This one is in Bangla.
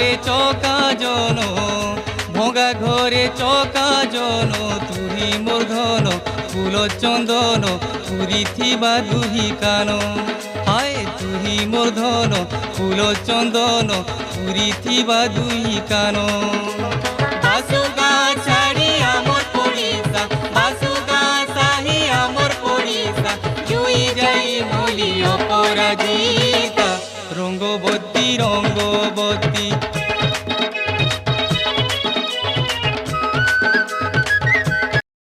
ঘরে চকা জন, ভঙা ঘরে চকা জন, তুহি মোর ধন ফুল চন্দন পুরি থিবা দুহি কান। হায় তুহি মোর ধন ফুল চন্দন পুরি থিবা দুহি কান। বাসুগা ছাড়ি আমর পড়িসা, বাসুগা সাহি আমর পড়িসা, জুই যাই বলি অপরাজিতা। রঙ্গবতী রঙ্গবতী